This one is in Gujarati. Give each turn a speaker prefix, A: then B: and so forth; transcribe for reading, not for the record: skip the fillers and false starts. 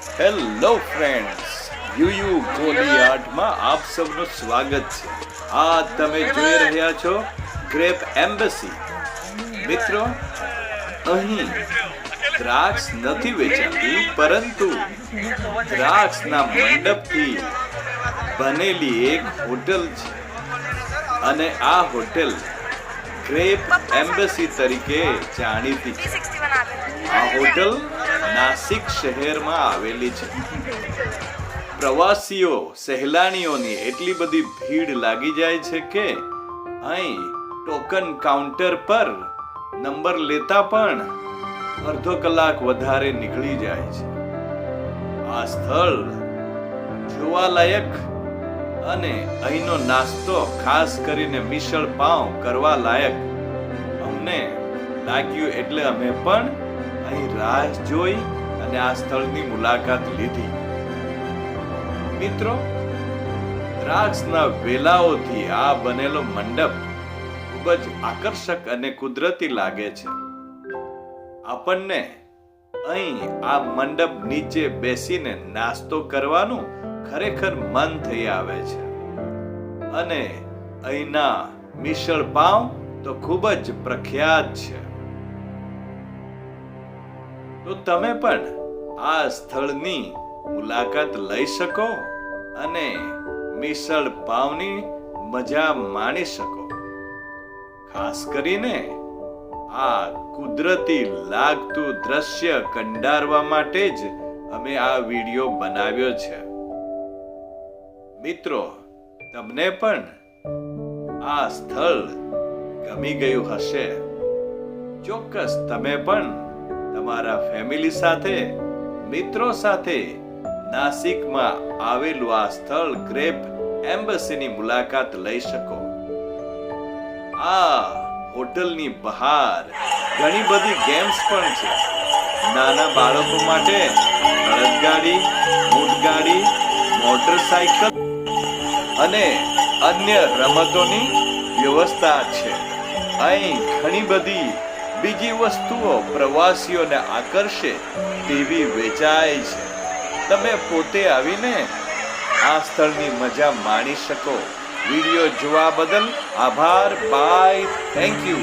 A: હેલો ફ્રેન્ડ્સ, યુ ગોલી આર્ટમાં આપ સૌનું સ્વાગત છે. આ તમે જોઈ રહ્યા છો ગ્રેપ એમ્બેસી. મિત્રો, અહીં દ્રાક્ષ નથી વેચાતી, પરંતુ દ્રાક્ષના મંડપથી બનેલી એક હોટલ છે, અને આ હોટલ ગ્રેપ એમ્બેસી તરીકે જાણીતી છે. આ હોટલ નાસિક શહેરમાં આવેલી છે. પ્રવાસીઓ સહેલાણીઓની એટલી બધી ભીડ લાગી જાય છે કે અહીં ટોકન કાઉન્ટર પર નંબર લેતા પણ અડધો કલાક વધારે નીકળી જાય છે. આ સ્થળ જોવાલાયક અને અહીંનો નાસ્તો, ખાસ કરીને મિસળ પાવ કરવા લાયક અમને લાગ્યું, એટલે અમે પણ અહીં રાહ જોઈ અને આ સ્થળની મુલાકાત લીધી. મિત્રો, દ્રાક્ષના વેલાઓથી આ બનેલો મંડપ ખૂબ જ આકર્ષક અને કુદરતી લાગે છે. આપણને અહીં આ મંડપ નીચે બેસીને નાસ્તો કરવાનું ખરેખર મન થઈ આવે છે, અને અહીંના મિસળ પાવ તો ખૂબ જ પ્રખ્યાત છે. તો તમે પણ આ સ્થળની મુલાકાત લઈ શકો અને મિસળ પાવની મજા માણી શકો. ખાસ કરીને આ કુદરતી લાગતું દ્રશ્ય કંડારવા માટે જ અમે આ વિડીયો બનાવ્યો છે. મિત્રો, તમને પણ આ સ્થળ ગમી ગયું હશે. ચોક્કસ તમે પણ તમારા ફેમિલી સાથે, મિત્રો સાથે નાસિકમાં આવેલું આ સ્થળ ગ્રેપ એમ્બેસીની મુલાકાત લઈ શકો. આ હોટલની બહાર ઘણી બધી ગેમ્સ પણ છે. નાના બાળકો માટે બળદગાડી, ઊંટગાડી, મોટરસાયકલ અને અન્ય રમતોની વ્યવસ્થા છે. અહીં ઘણી બધી બીજી વસ્તુઓ પ્રવાસીઓને આકર્ષે તેવી વેચાય છે. તમે પોતે આવીને આ સ્થળની મજા માણી શકો. વિડીયો જોવા બદલ આભાર. બાય. Thank you.